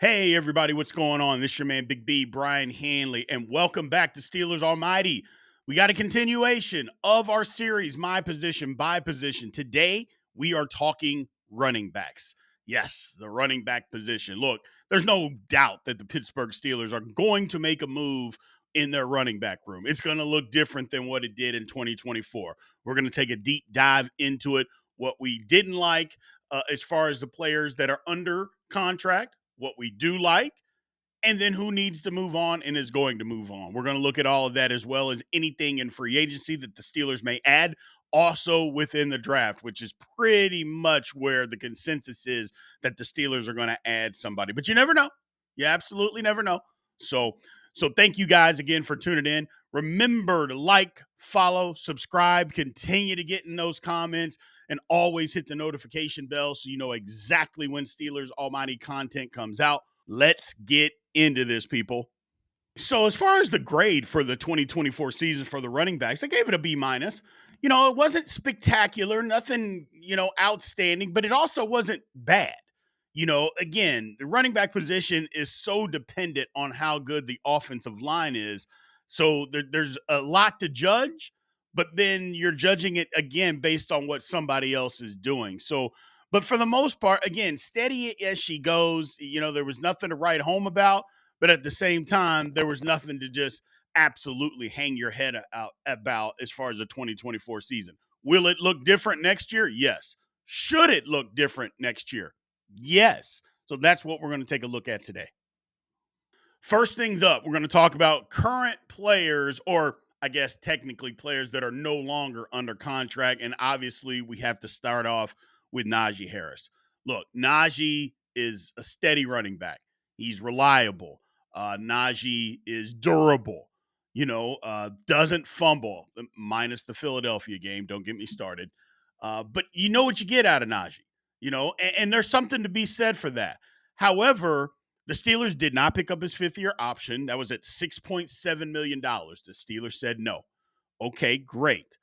Hey, everybody, what's going on? This is your man, Big B, Brian Hanley, and welcome back to Steelers Almighty. We got a continuation of our series, My Position by Position. Today, we are talking running backs. Yes, the running back position. Look, there's no doubt that the Pittsburgh Steelers are going to make a move in their running back room. It's going to look different than what it did in 2024. We're going to take a deep dive into it, what we didn't like as far as the players that are under contract, what we do like, and then who needs to move on and is going to move on. We're going to look at all of that as well as anything in free agency that the Steelers may add, also within the draft, which is pretty much where the consensus is that the Steelers are going to add somebody. But you never know. You absolutely never know. So thank you guys again for tuning in. Remember to like, follow, subscribe, continue to get in those comments, and always hit the notification bell so you know exactly when Steelers Almighty content comes out. Let's get into this, people. So as far as the grade for the 2024 season for the running backs, I gave it a B minus. It wasn't spectacular, nothing, outstanding, but it also wasn't bad. Again, the running back position is so dependent on how good the offensive line is. So there's a lot to judge, but then you're judging it again based on what somebody else is doing. So, but for the most part, again, steady as she goes, there was nothing to write home about, but at the same time, there was nothing to just absolutely hang your head out about as far as the 2024 season. Will it look different next year? Yes. Should it look different next year? Yes. So that's what we're going to take a look at today. First things up, we're going to talk about current players, or I guess technically players that are no longer under contract. And obviously, we have to start off with Najee Harris. Look, Najee is a steady running back. He's reliable. Najee is durable. Doesn't fumble, minus the Philadelphia game. Don't get me started. But you know what you get out of Najee, and there's something to be said for that. However, the Steelers did not pick up his fifth-year option. That was at $6.7 million. The Steelers said no. Okay, great.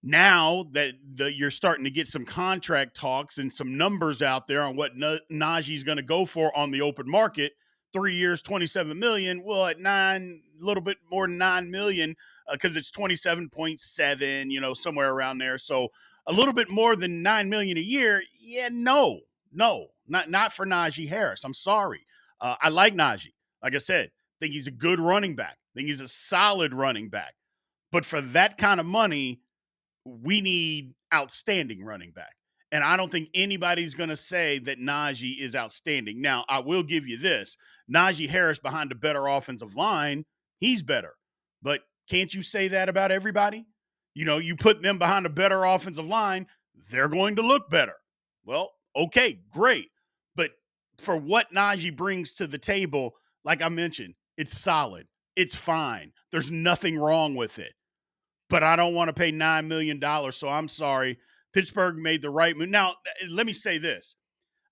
Now that you're starting to get some contract talks and some numbers out there on what Najee's going to go for on the open market, 3 years, $27 million. Well, at a little bit more than $9 million, because it's 27.7, somewhere around there. So a little bit more than $9 million a year. Yeah, no, not for Najee Harris. I'm sorry. I like Najee. Like I said, think he's a good running back. Think he's a solid running back. But for that kind of money, we need outstanding running back. And I don't think anybody's going to say that Najee is outstanding. Now, I will give you this. Najee Harris behind a better offensive line, he's better. But can't you say that about everybody? You put them behind a better offensive line, they're going to look better. Well, okay, great. But for what Najee brings to the table, like I mentioned, it's solid. It's fine. There's nothing wrong with it. But I don't want to pay $9 million. So I'm sorry. Pittsburgh made the right move. Now, let me say this.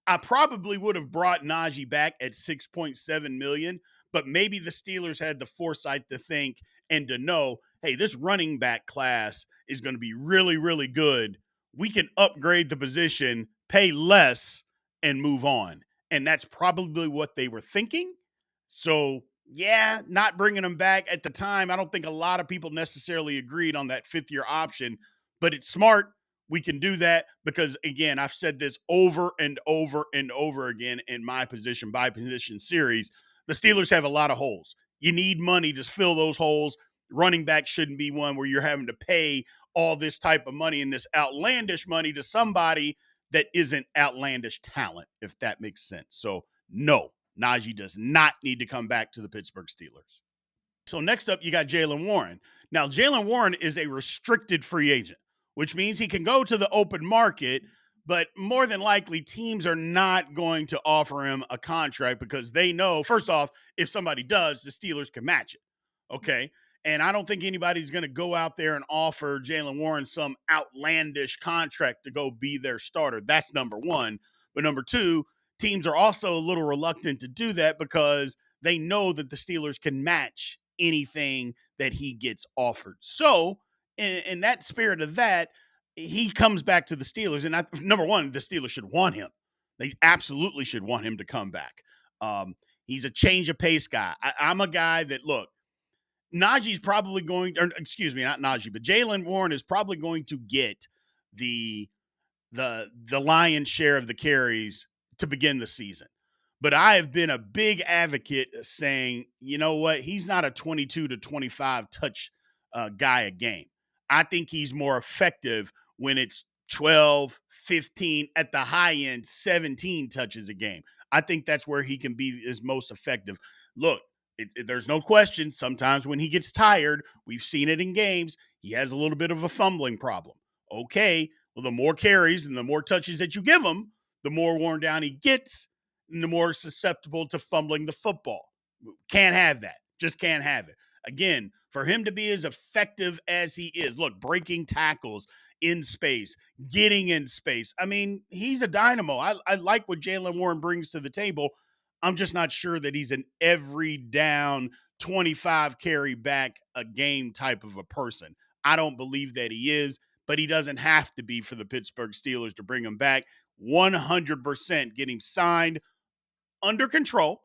I probably would have brought Najee back at $6.7 million, but maybe the Steelers had the foresight to think and to know, hey, this running back class is going to be really, really good. We can upgrade the position, pay less, and move on. And that's probably what they were thinking. So, yeah, not bringing him back at the time. I don't think a lot of people necessarily agreed on that fifth-year option, but it's smart. We can do that because, again, I've said this over and over and over again in my position by position series. The Steelers have a lot of holes. You need money to fill those holes. Running back shouldn't be one where you're having to pay all this type of money and this outlandish money to somebody that isn't outlandish talent, if that makes sense. So, no. Najee does not need to come back to the Pittsburgh Steelers. So next up, you got Jaylen Warren. Now, Jaylen Warren is a restricted free agent, which means he can go to the open market, but more than likely teams are not going to offer him a contract because they know, first off, if somebody does, the Steelers can match it. Okay. And I don't think anybody's going to go out there and offer Jaylen Warren some outlandish contract to go be their starter. That's number one. But number two, teams are also a little reluctant to do that because they know that the Steelers can match anything that he gets offered. So in that spirit of that, he comes back to the Steelers. And number one, the Steelers should want him. They absolutely should want him to come back. Um, he's a change of pace guy. I'm a guy that, look, Najee's probably going, or excuse me, not Najee, but Jaylen Warren is probably going to get the the lion's share of the carries to begin the season. But I have been a big advocate saying, you know what, he's not a 22 to 25 touch guy a game. I think he's more effective when it's 12, 15, at the high end, 17 touches a game. I think that's where he can be his most effective. Look, there's no question. Sometimes when he gets tired, we've seen it in games, he has a little bit of a fumbling problem. Okay, well, the more carries and the more touches that you give him, the more worn down he gets and the more susceptible to fumbling the football. Can't have that. Just can't have it. Again, for him to be as effective as he is, look, breaking tackles in space, getting in space. I mean, he's a dynamo. I like what Jaylen Warren brings to the table. I'm just not sure that he's an every down 25 carry back a game type of a person. I don't believe that he is, but he doesn't have to be for the Pittsburgh Steelers to bring him back. 100% get him signed under control,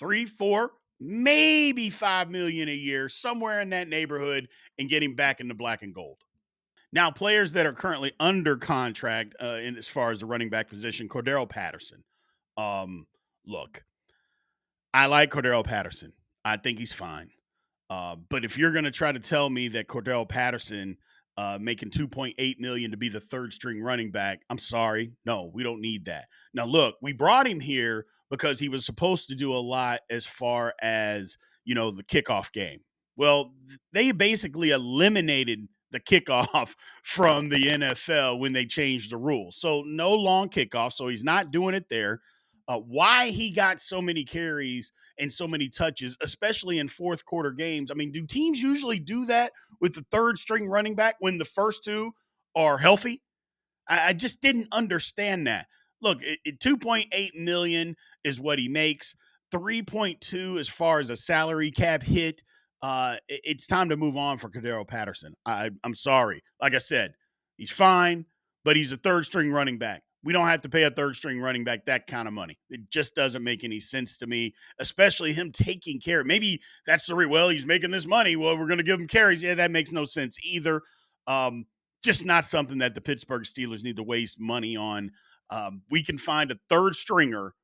3, 4, maybe 5 million a year, somewhere in that neighborhood, and get him back in the black and gold. Now, players that are currently under contract in as far as the running back position, Cordero Patterson. Look, I like Cordero Patterson. I think he's fine. But if you're going to try to tell me that Cordell Patterson making 2.8 million to be the third string running back, I'm sorry. No, we don't need that. Now, look, we brought him here because he was supposed to do a lot as far as, the kickoff game. Well, they basically eliminated the kickoff from the NFL when they changed the rules. So no long kickoff. So he's not doing it there. Why he got so many carries and so many touches, especially in fourth quarter games. I mean, do teams usually do that with the third string running back when the first two are healthy? I just didn't understand that. Look, 2.8 million is what he makes. 3.2 as far as a salary cap hit. It's time to move on for Cordero Patterson. I'm sorry. Like I said, he's fine, but he's a third string running back. We don't have to pay a third string running back that kind of money. It just doesn't make any sense to me, especially him taking care. Maybe that's the well, he's making this money. Well, we're going to give him carries. Yeah, that makes no sense either. Just not something that the Pittsburgh Steelers need to waste money on. We can find a third stringer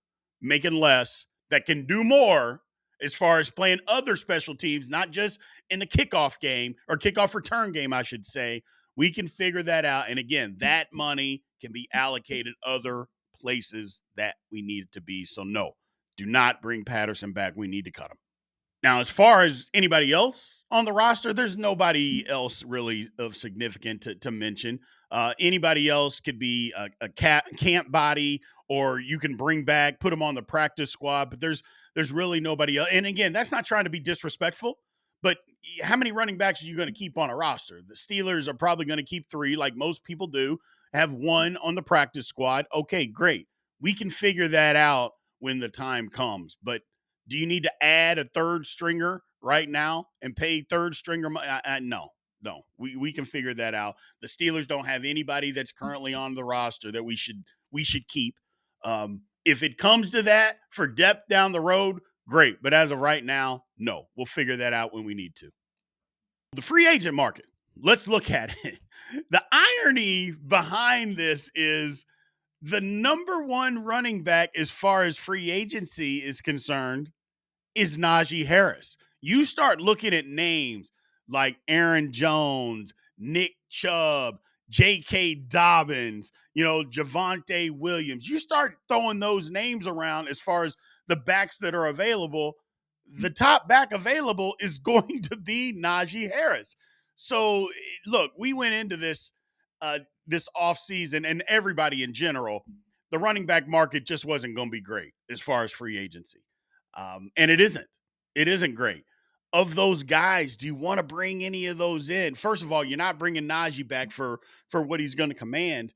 making less that can do more as far as playing other special teams, not just in the kickoff game or kickoff return game, I should say. We can figure that out. And again, that money can be allocated other places that we need it to be. So no, do not bring Patterson back. We need to cut him. Now, as far as anybody else on the roster, there's nobody else really of significant to mention. Anybody else could be a camp body, or you can bring back, put them on the practice squad. But there's really nobody else. And again, that's not trying to be disrespectful, but how many running backs are you going to keep on a roster? The Steelers are probably going to keep 3, like most people do, have 1 on the practice squad. Okay, great. We can figure that out when the time comes. But do you need to add a third stringer right now and pay third stringer money? No. We can figure that out. The Steelers don't have anybody that's currently on the roster that we should keep. If it comes to that for depth down the road, great. But as of right now, no. We'll figure that out when we need to. The free agent market. Let's look at it. The irony behind this is the number 1 running back as far as free agency is concerned is Najee Harris. You start looking at names like Aaron Jones, Nick Chubb, J.K. Dobbins, Javonte Williams. You start throwing those names around as far as the backs that are available. The top back available is going to be Najee Harris. So, look, we went into this offseason, and everybody in general, the running back market just wasn't going to be great as far as free agency. And it isn't. It isn't great. Of those guys, do you want to bring any of those in? First of all, you're not bringing Najee back for what he's going to command.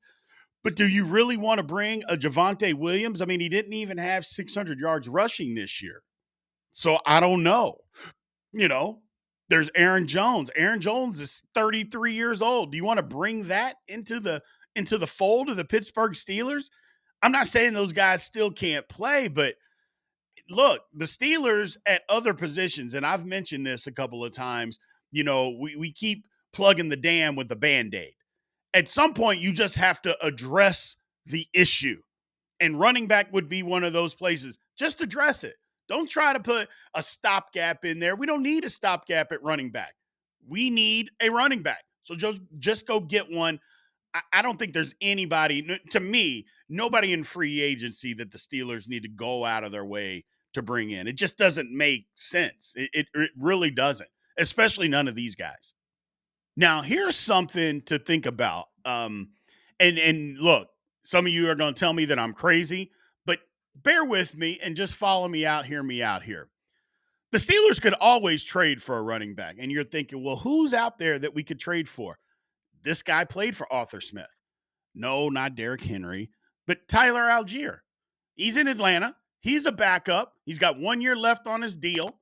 But do you really want to bring a Javonte Williams? I mean, he didn't even have 600 yards rushing this year. So I don't know. There's Aaron Jones. Aaron Jones is 33 years old. Do you want to bring that into the fold of the Pittsburgh Steelers? I'm not saying those guys still can't play, but look, the Steelers at other positions, and I've mentioned this a couple of times, we keep plugging the dam with the Band-Aid. At some point, you just have to address the issue. And running back would be one of those places. Just address it. Don't try to put a stopgap in there. We don't need a stopgap at running back. We need a running back. So just go get one. I don't think there's anybody, to me, nobody in free agency that the Steelers need to go out of their way to bring in. It just doesn't make sense. It really doesn't, especially none of these guys. Now, here's something to think about. And look, some of you are going to tell me that I'm crazy, but bear with me and just follow me out, hear me out here. The Steelers could always trade for a running back. And you're thinking, well, who's out there that we could trade for? This guy played for Arthur Smith. No, not Derrick Henry, but Tyler Algier. He's in Atlanta. He's a backup. He's got 1 year left on his deal.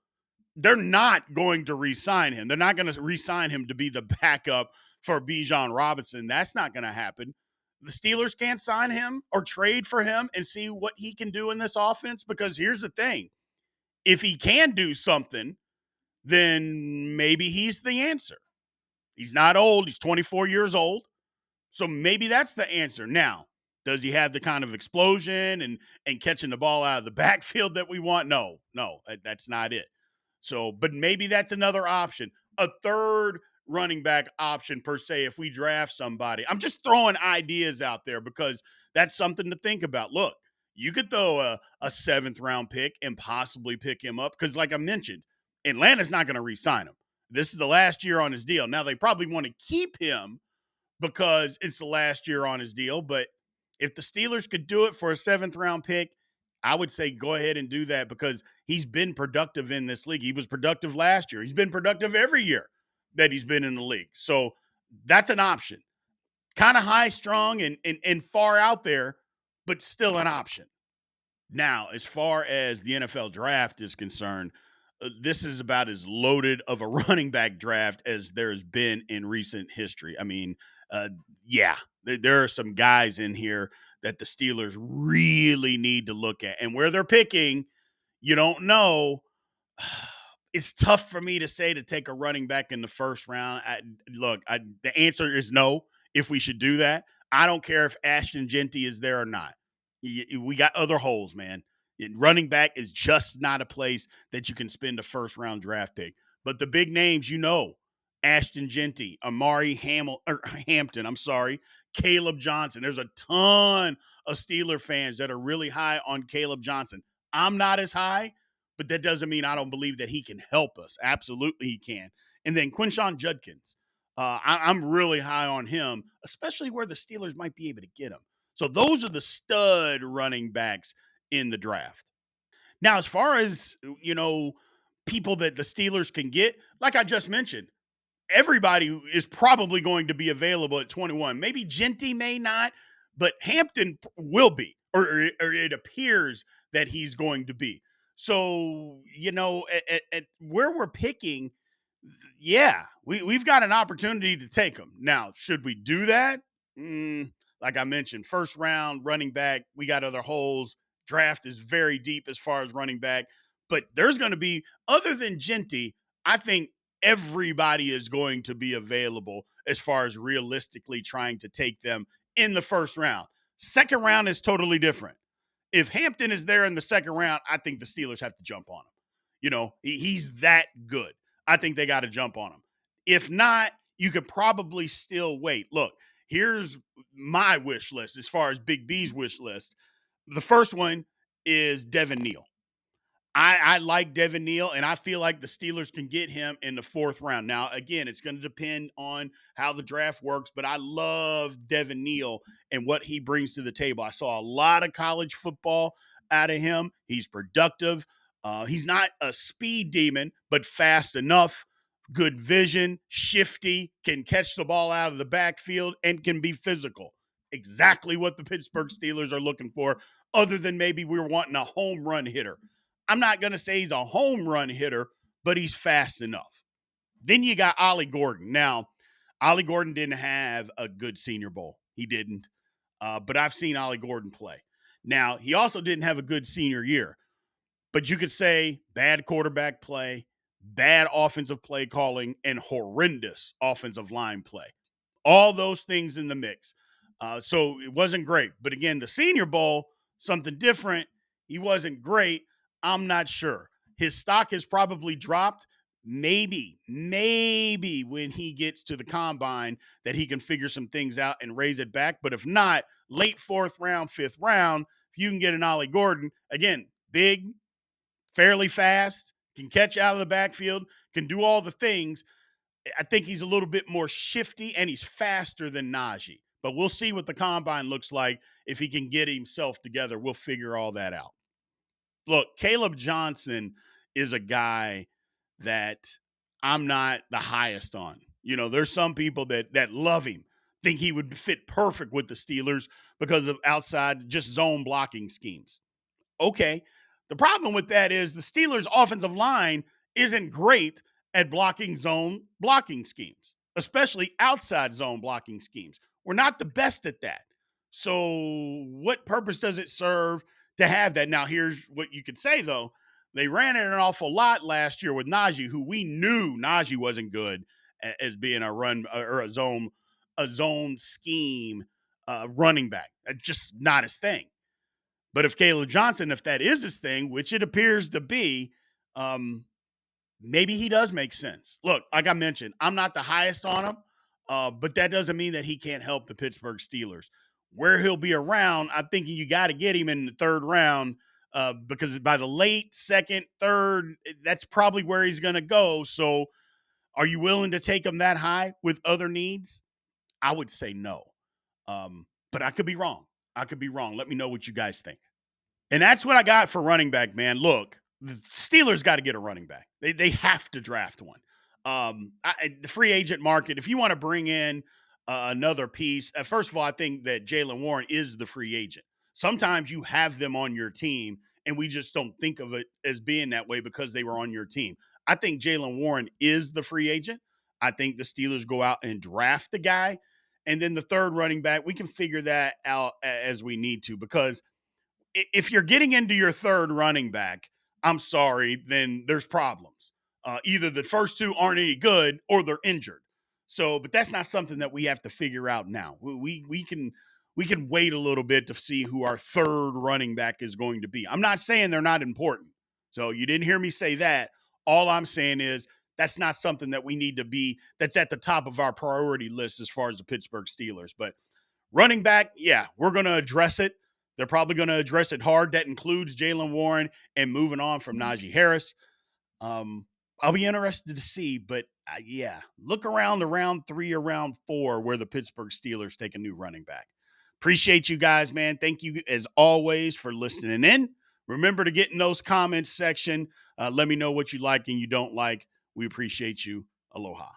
They're not going to re-sign him. They're not going to re-sign him to be the backup for Bijan Robinson. That's not going to happen. The Steelers can't sign him or trade for him and see what he can do in this offense, because here's the thing. If he can do something, then maybe he's the answer. He's not old. He's 24 years old. So maybe that's the answer. Now, does he have the kind of explosion and catching the ball out of the backfield that we want? No, that's not it. So, but maybe that's another option. A third running back option per se if we draft somebody. I'm just throwing ideas out there because that's something to think about. Look, you could throw a seventh round pick and possibly pick him up because, like I mentioned, Atlanta's not going to re-sign him. This is the last year on his deal. Now, they probably want to keep him because it's the last year on his deal. But if the Steelers could do it for a seventh round pick, I would say go ahead and do that because he's been productive in this league. He was productive last year. He's been productive every year that he's been in the league. So that's an option. Kind of high strung and far out there, but still an option. Now, as far as the NFL draft is concerned, this is about as loaded of a running back draft as there's been in recent history. I mean, uh, yeah, there are some guys in here that the Steelers really need to look at. And where they're picking, you don't know. It's tough for me to say to take a running back in the first round. The answer is no if we should do that. I don't care if Ashton Genty is there or not. We got other holes, man. Running back is just not a place that you can spend a first round draft pick. But the big names, Ashton Genty, Hampton, Caleb Johnson. There's a ton of Steeler fans that are really high on Caleb Johnson. I'm not as high, but that doesn't mean I don't believe that he can help us. Absolutely he can. And then Quinshawn Judkins. I'm really high on him, especially where the Steelers might be able to get him. So those are the stud running backs in the draft. Now, as far as, people that the Steelers can get, like I just mentioned, everybody is probably going to be available at 21. Maybe Genty may not, but Hampton will be, or it appears that he's going to be. So, at where we're picking, yeah, we've got an opportunity to take them. Now, should we do that? Like I mentioned, first round running back, we got other holes. Draft is very deep as far as running back, but there's going to be, other than Genty, I think everybody is going to be available as far as realistically trying to take them in the first round. Second round is totally different. If Hampton is there in the second round, I think the Steelers have to jump on him. He's that good. I think they got to jump on him. If not, you could probably still wait. Look, here's my wish list as far as Big B's wish list. The first one is Devin Neal. I like Devin Neal, and I feel like the Steelers can get him in the fourth round. Now, again, it's going to depend on how the draft works, but I love Devin Neal and what he brings to the table. I saw a lot of college football out of him. He's productive. He's not a speed demon, but fast enough, good vision, shifty, can catch the ball out of the backfield, and can be physical. Exactly what the Pittsburgh Steelers are looking for, other than maybe we're wanting a home run hitter. I'm not going to say he's a home run hitter, but he's fast enough. Then you got Ollie Gordon. Now, Ollie Gordon didn't have a good Senior Bowl. He didn't. But I've seen Ollie Gordon play. Now, he also didn't have a good senior year. But you could say bad quarterback play, bad offensive play calling, and horrendous offensive line play. All those things in the mix. So it wasn't great. But again, the Senior Bowl, something different. He wasn't great. I'm not sure. His stock has probably dropped. Maybe when he gets to the combine that he can figure some things out and raise it back. But if not, late fourth round, fifth round, if you can get an Ollie Gordon, again, big, fairly fast, can catch out of the backfield, can do all the things. I think he's a little bit more shifty and he's faster than Najee. But we'll see what the combine looks like. If he can get himself together, we'll figure all that out. Look, Caleb Johnson is a guy that I'm not the highest on. There's some people that love him, think he would fit perfect with the Steelers because of outside just zone blocking schemes. Okay. The problem with that is the Steelers' offensive line isn't great at blocking zone blocking schemes, especially outside zone blocking schemes. We're not the best at that. So, what purpose does it serve to have that? Now, here's what you could say, though. They ran it an awful lot last year with Najee, who we knew Najee wasn't good as being a run or a zone scheme running back. Just not his thing. But if Caleb Johnson, if that is his thing, which it appears to be, maybe he does make sense. Look, like I mentioned, I'm not the highest on him, but that doesn't mean that he can't help the Pittsburgh Steelers. Where he'll be around, I'm thinking you got to get him in the third round because by the late second, third, that's probably where he's going to go. So are you willing to take him that high with other needs? I would say no. But I could be wrong. Let me know what you guys think. And that's what I got for running back, man. Look, the Steelers got to get a running back. They have to draft one. The free agent market, if you want to bring in another piece, first of all, I think that Jaylen Warren is the free agent. Sometimes you have them on your team, and we just don't think of it as being that way because they were on your team. I think Jaylen Warren is the free agent. I think the Steelers go out and draft the guy. And then the third running back, we can figure that out as we need to because if you're getting into your third running back, I'm sorry, then there's problems. Either the first two aren't any good or they're injured. So, but that's not something that we have to figure out now. We can wait a little bit to see who our third running back is going to be. I'm not saying they're not important. So you didn't hear me say that. All I'm saying is that's not something that we need to be, that's at the top of our priority list as far as the Pittsburgh Steelers. But running back, yeah, we're going to address it. They're probably going to address it hard. That includes Jaylen Warren and moving on from Najee Harris. I'll be interested to see, but yeah, look around round 3 or round 4 where the Pittsburgh Steelers take a new running back. Appreciate you guys, man. Thank you as always for listening in. Remember to get in those comments section. Let me know what you like and you don't like. We appreciate you. Aloha.